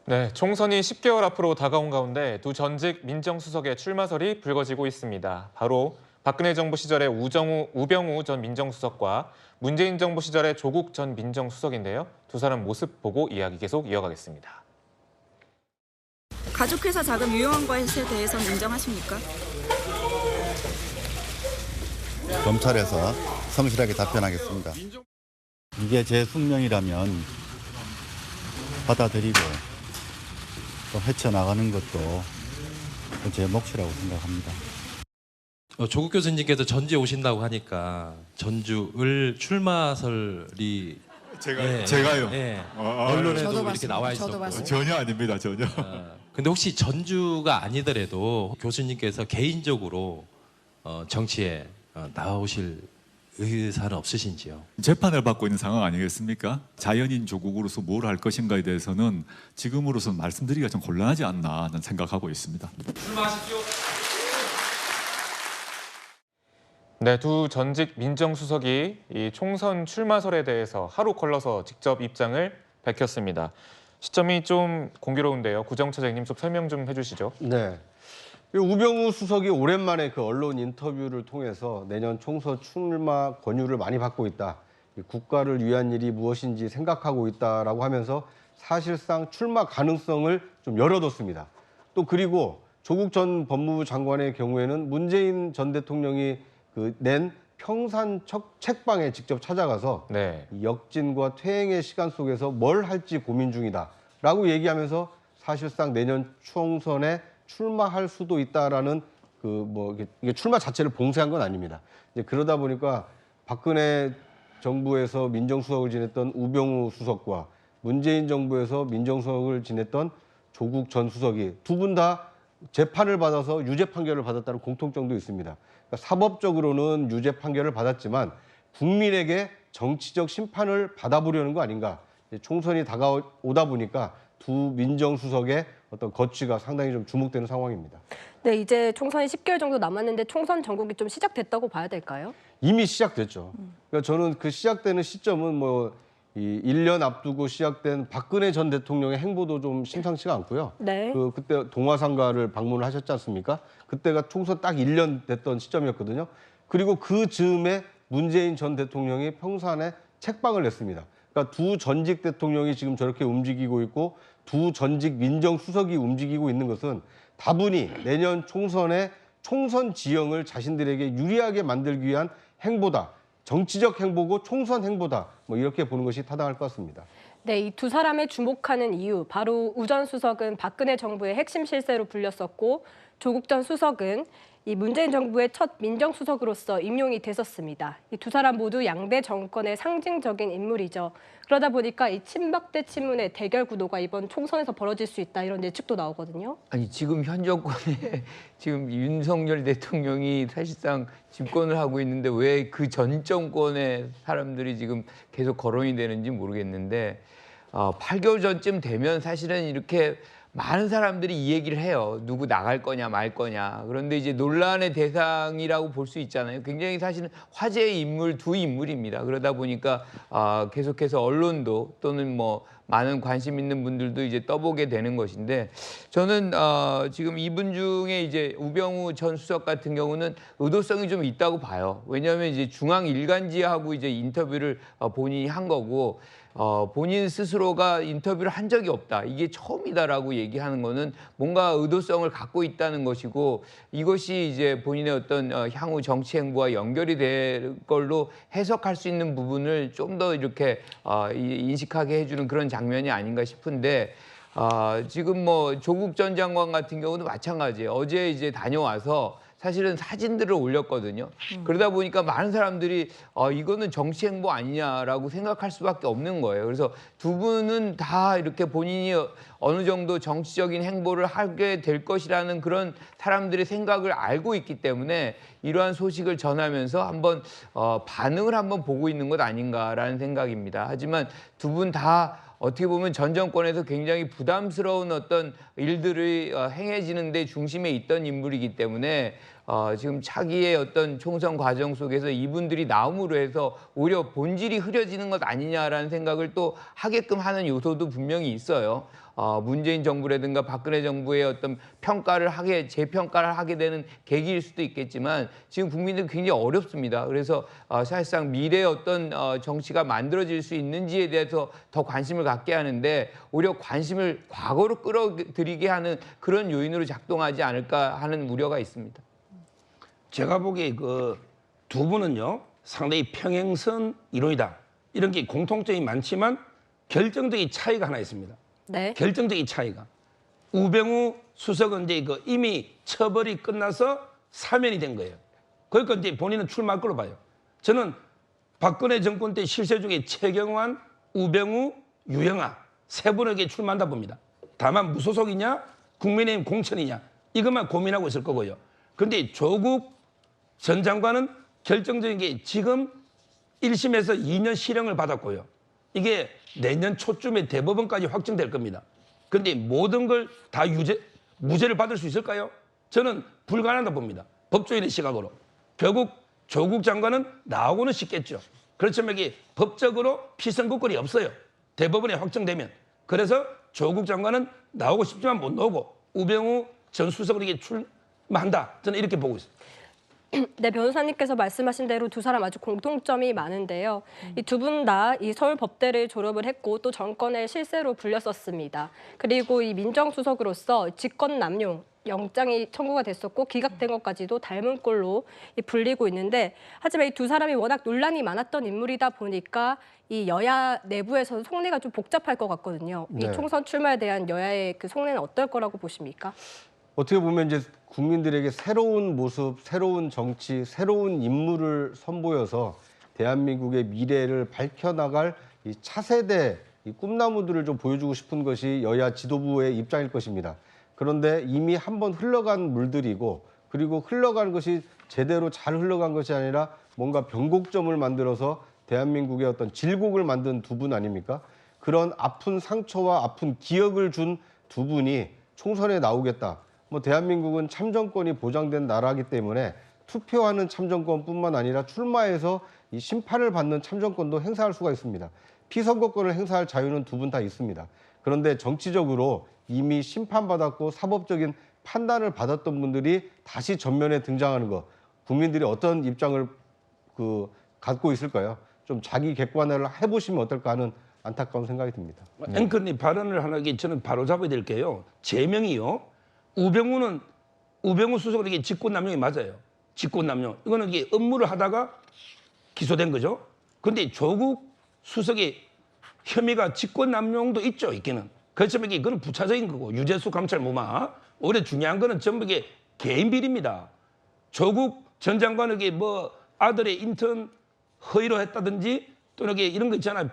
네, 총선이 10개월 앞으로 다가온 가운데 두 전직 민정수석의 출마설이 불거지고 있습니다. 바로 박근혜 정부 시절의 우병우 전 민정수석과 문재인 정부 시절의 조국 전 민정수석인데요. 두 사람 모습 보고 이야기 계속 이어가겠습니다. 가족회사 자금 유용한 것에 대해서는 인정하십니까? 검찰에서 성실하게 답변하겠습니다. 이게 제 숙명이라면 받아들이고 또 헤쳐나가는 것도 제 몫이라고 생각합니다. 조국 교수님께서 전주에 오신다고 하니까 전주을 출마설이 제가요. 언론에도 이렇게 나와 있었고 전혀 아닙니다, 전혀. 근데 혹시 전주가 아니더라도 교수님께서 개인적으로 정치에 나오실 의사는 없으신지요? 재판을 받고 있는 상황 아니겠습니까? 자연인 조국으로서 뭘 할 것인가에 대해서는 지금으로서 말씀드리기가 좀 곤란하지 않나 는 생각하고 있습니다. 출마하십시오. 네, 두 전직 민정수석이 이 총선 출마설에 대해서 하루 걸러서 직접 입장을 밝혔습니다. 시점이 좀 공교로운데요. 구정처장님 좀 설명 좀 해주시죠. 네. 우병우 수석이 오랜만에 그 언론 인터뷰를 통해서 내년 총선 출마 권유를 많이 받고 있다. 국가를 위한 일이 무엇인지 생각하고 있다라고 하면서 사실상 출마 가능성을 좀 열어뒀습니다. 또 그리고 조국 전 법무부 장관의 경우에는 문재인 전 대통령이 낸 평산 책방에 직접 찾아가서 네. 역진과 퇴행의 시간 속에서 뭘 할지 고민 중이다라고 얘기하면서 사실상 내년 총선에 출마할 수도 있다라는 이게 출마 자체를 봉쇄한 건 아닙니다. 이제 그러다 보니까 박근혜 정부에서 민정수석을 지냈던 우병우 수석과 문재인 정부에서 민정수석을 지냈던 조국 전 수석이 두 분 다 재판을 받아서 유죄 판결을 받았다는 공통점도 있습니다. 그러니까 사법적으로는 유죄 판결을 받았지만 국민에게 정치적 심판을 받아보려는 거 아닌가. 총선이 다가오다 보니까 두 민정수석의 어떤 거취가 상당히 좀 주목되는 상황입니다. 네, 이제 총선이 10개월 정도 남았는데 총선 전국이 좀 시작됐다고 봐야 될까요? 이미 시작됐죠. 그러니까 저는 그 시작되는 시점은 이 1년 앞두고 시작된 박근혜 전 대통령의 행보도 좀 심상치가 않고요. 네. 그때 동화상가를 방문을 하셨지 않습니까? 그때가 총선 딱 1년 됐던 시점이었거든요. 그리고 그 즈음에 문재인 전 대통령이 평산에 책방을 냈습니다. 그러니까 두 전직 대통령이 지금 저렇게 움직이고 있고 두 전직 민정수석이 움직이고 있는 것은 다분히 내년 총선에 총선 지형을 자신들에게 유리하게 만들기 위한 행보다. 정치적 행보고 총선 행보다. 이렇게 보는 것이 타당할 것 같습니다. 네, 이 두 사람의 주목하는 이유, 바로 우 전 수석은 박근혜 정부의 핵심 실세로 불렸었고 조국 전 수석은 이 문재인 정부의 첫 민정수석으로서 임용이 됐었습니다. 이 두 사람 모두 양대 정권의 상징적인 인물이죠. 그러다 보니까 이 친박 대 친문의 대결 구도가 이번 총선에서 벌어질 수 있다 이런 예측도 나오거든요. 아니 지금 현 정권에 지금 윤석열 대통령이 사실상 집권을 하고 있는데 왜 그 전 정권의 사람들이 지금 계속 거론이 되는지 모르겠는데 8개월 전쯤 되면 사실은 이렇게 많은 사람들이 이 얘기를 해요. 누구 나갈 거냐 말 거냐. 그런데 이제 논란의 대상이라고 볼 수 있잖아요. 굉장히 사실은 화제의 인물 두 인물입니다. 그러다 보니까 계속해서 언론도 또는 많은 관심 있는 분들도 이제 떠보게 되는 것인데 저는 지금 이분 중에 이제 우병우 전 수석 같은 경우는 의도성이 좀 있다고 봐요. 왜냐하면 이제 중앙 일간지하고 이제 인터뷰를 본인이 한 거고 본인 스스로가 인터뷰를 한 적이 없다. 이게 처음이다라고 얘기하는 거는 뭔가 의도성을 갖고 있다는 것이고 이것이 이제 본인의 어떤 향후 정치 행보와 연결이 될 걸로 해석할 수 있는 부분을 좀 더 이렇게 인식하게 해주는 그런 장면이 아닌가 싶은데 지금 조국 전 장관 같은 경우도 마찬가지예요. 어제 이제 다녀와서 사실은 사진들을 올렸거든요. 그러다 보니까 많은 사람들이 이거는 정치 행보 아니냐라고 생각할 수밖에 없는 거예요. 그래서 두 분은 다 이렇게 본인이 어느 정도 정치적인 행보를 하게 될 것이라는 그런 사람들의 생각을 알고 있기 때문에 이러한 소식을 전하면서 한번 반응을 한번 보고 있는 것 아닌가라는 생각입니다. 하지만 두 분 다 어떻게 보면 전 정권에서 굉장히 부담스러운 어떤 일들이 행해지는 데 중심에 있던 인물이기 때문에 지금 자기의 어떤 총선 과정 속에서 이분들이 나옴으로 해서 오히려 본질이 흐려지는 것 아니냐라는 생각을 또 하게끔 하는 요소도 분명히 있어요. 문재인 정부라든가 박근혜 정부의 어떤 재평가를 하게 되는 계기일 수도 있겠지만 지금 국민들 굉장히 어렵습니다. 그래서 사실상 미래의 어떤 정치가 만들어질 수 있는지에 대해서 더 관심을 갖게 하는데 오히려 관심을 과거로 끌어들이게 하는 그런 요인으로 작동하지 않을까 하는 우려가 있습니다. 제가 보기에 그 두 분은요 상당히 평행선 이론이다 이런 게 공통점이 많지만 결정적인 차이가 하나 있습니다. 네. 결정적인 차이가 우병우 수석은 이제 그 이미 처벌이 끝나서 사면이 된 거예요. 그러니까 이제 본인은 출마할 걸로 봐요. 저는 박근혜 정권 때 실세 중에 최경환, 우병우, 유영아 세 분에게 출마한다 봅니다. 다만 무소속이냐 국민의힘 공천이냐 이것만 고민하고 있을 거고요. 그런데 조국 전 장관은 결정적인 게 지금 1심에서 2년 실형을 받았고요. 이게 내년 초쯤에 대법원까지 확정될 겁니다. 그런데 모든 걸 다 무죄를 받을 수 있을까요? 저는 불가능하다 봅니다. 법조인의 시각으로. 결국 조국 장관은 나오고는 싶겠죠. 그렇지만 이게 법적으로 피선거권이 없어요. 대법원에 확정되면. 그래서 조국 장관은 나오고 싶지만 못 나오고 우병우 전 수석에게 출마한다. 저는 이렇게 보고 있습니다. 네, 변호사님께서 말씀하신 대로 두 사람 아주 공통점이 많은데요. 이 두 분 다 이 서울법대를 졸업을 했고 또 정권의 실세로 불렸었습니다. 그리고 이 민정수석으로서 직권남용 영장이 청구가 됐었고 기각된 것까지도 닮은 꼴로 불리고 있는데 하지만 이 두 사람이 워낙 논란이 많았던 인물이다 보니까 이 여야 내부에서 속내가 좀 복잡할 것 같거든요. 이 네. 총선 출마에 대한 여야의 그 속내는 어떨 거라고 보십니까? 어떻게 보면 이제 국민들에게 새로운 모습, 새로운 정치, 새로운 인물을 선보여서 대한민국의 미래를 밝혀나갈 이 차세대 이 꿈나무들을 좀 보여주고 싶은 것이 여야 지도부의 입장일 것입니다. 그런데 이미 한번 흘러간 물들이고 그리고 흘러간 것이 제대로 잘 흘러간 것이 아니라 뭔가 변곡점을 만들어서 대한민국의 어떤 질곡을 만든 두 분 아닙니까? 그런 아픈 상처와 아픈 기억을 준 두 분이 총선에 나오겠다. 뭐 대한민국은 참정권이 보장된 나라이기 때문에 투표하는 참정권뿐만 아니라 출마해서 이 심판을 받는 참정권도 행사할 수가 있습니다. 피선거권을 행사할 자유는 두 분 다 있습니다. 그런데 정치적으로 이미 심판받았고 사법적인 판단을 받았던 분들이 다시 전면에 등장하는 것, 국민들이 어떤 입장을 갖고 있을까요? 좀 자기 객관화를 해보시면 어떨까 하는 안타까운 생각이 듭니다. 앵커님 발언을 하나 저는 바로 잡아야 될 게요. 제명이요. 우병우 수석에게 직권남용이 맞아요. 직권남용. 이거는 이게 업무를 하다가 기소된 거죠. 그런데 조국 수석의 혐의가 직권남용도 있죠. 있기는. 그렇지만 이거는 부차적인 거고 유재수 감찰 무마. 오히려 중요한 거는 전부 이게 개인 비리입니다. 조국 전 장관에게 뭐 아들의 인턴 허위로 했다든지 또는 이게 이런 거 있잖아요.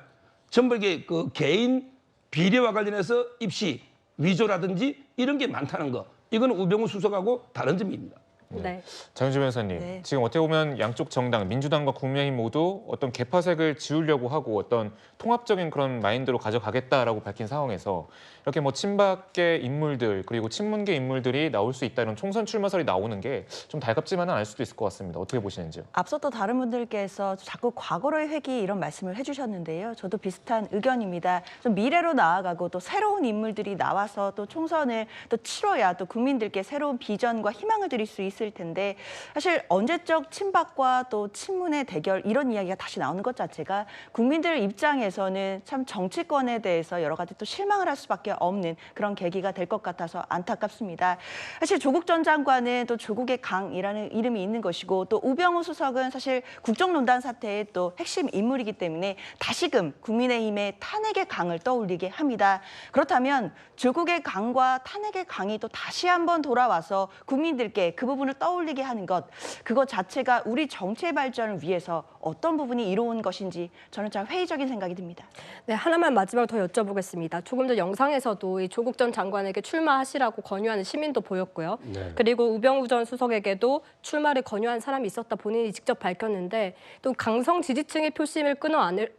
전부 이게 그 개인 비리와 관련해서 입시 위조라든지 이런 게 많다는 거. 이거는 우병우 수석하고 다른 점입니다. 네. 장윤주 변호사님, 네. 지금 어떻게 보면 양쪽 정당, 민주당과 국민의힘 모두 어떤 개파색을 지우려고 하고 어떤 통합적인 그런 마인드로 가져가겠다라고 밝힌 상황에서 이렇게 뭐 친박계 인물들 그리고 친문계 인물들이 나올 수 있다 이런 총선 출마설이 나오는 게 좀 달갑지만은 않을 수도 있을 것 같습니다. 어떻게 보시는지요? 앞서 또 다른 분들께서 자꾸 과거로의 회귀 이런 말씀을 해주셨는데요. 저도 비슷한 의견입니다. 좀 미래로 나아가고 또 새로운 인물들이 나와서 또 총선을 또 치러야 또 국민들께 새로운 비전과 희망을 드릴 수 있을 텐데 사실 언제적 친박과 또 친문의 대결 이런 이야기가 다시 나오는 것 자체가 국민들 입장에서는 참 정치권에 대해서 여러 가지 또 실망을 할 수밖에 없는 그런 계기가 될 것 같아서 안타깝습니다. 사실 조국 전 장관은 또 조국의 강이라는 이름이 있는 것이고 또 우병우 수석은 사실 국정농단 사태의 또 핵심 인물이기 때문에 다시금 국민의힘의 탄핵의 강을 떠올리게 합니다. 그렇다면 조국의 강과 탄핵의 강이 또 다시 한번 돌아와서 국민들께 그 부분을 떠올리게 하는 것, 그것 자체가 우리 정치의 발전을 위해서 어떤 부분이 이로운 것인지 저는 참 회의적인 생각이 듭니다. 네, 하나만 마지막으로 더 여쭤보겠습니다. 조금 전 영상에서도 이 조국 전 장관에게 출마하시라고 권유하는 시민도 보였고요. 네. 그리고 우병우 전 수석에게도 출마를 권유한 사람이 있었다 본인이 직접 밝혔는데 또 강성 지지층의 표심을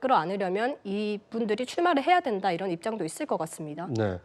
끌어안으려면 이분들이 출마를 해야 된다 이런 입장도 있을 것 같습니다. 네.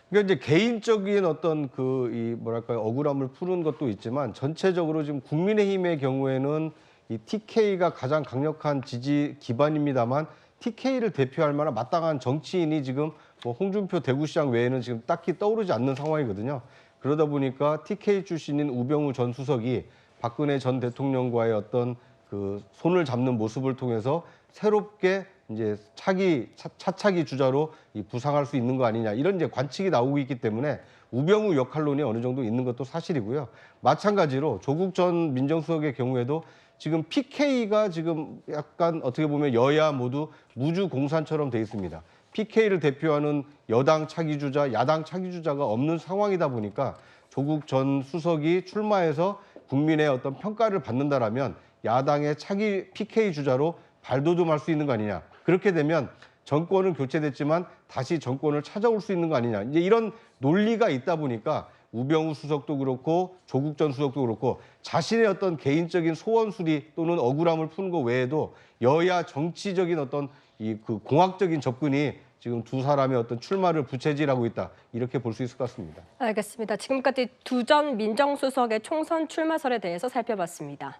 그러니까 이제 개인적인 어떤 이 뭐랄까요 억울함을 푸는 것도 있지만 전체적으로 지금 국민의힘의 경우에는 이 TK가 가장 강력한 지지 기반입니다만 TK를 대표할 만한 마땅한 정치인이 지금 뭐 홍준표 대구시장 외에는 지금 딱히 떠오르지 않는 상황이거든요. 그러다 보니까 TK 출신인 우병우 전 수석이 박근혜 전 대통령과의 어떤 그 손을 잡는 모습을 통해서 새롭게 이제 차차기 주자로 이 부상할 수 있는 거 아니냐 이런 이제 관측이 나오고 있기 때문에 우병우 역할론이 어느 정도 있는 것도 사실이고요. 마찬가지로 조국 전 민정수석의 경우에도 지금 PK가 지금 약간 어떻게 보면 여야 모두 무주공산처럼 돼 있습니다. PK를 대표하는 여당 차기 주자, 야당 차기 주자가 없는 상황이다 보니까 조국 전 수석이 출마해서 국민의 어떤 평가를 받는다라면 야당의 차기 PK 주자로 발돋움할 수 있는 거 아니냐. 그렇게 되면 정권은 교체됐지만 다시 정권을 찾아올 수 있는 거 아니냐. 이제 이런 논리가 있다 보니까 우병우 수석도 그렇고 조국 전 수석도 그렇고 자신의 어떤 개인적인 소원 수리 또는 억울함을 푸는 것 외에도 여야 정치적인 어떤 이 그 공학적인 접근이 지금 두 사람의 어떤 출마를 부채질하고 있다. 이렇게 볼 수 있을 것 같습니다. 알겠습니다. 지금까지 두 전 민정수석의 총선 출마설에 대해서 살펴봤습니다.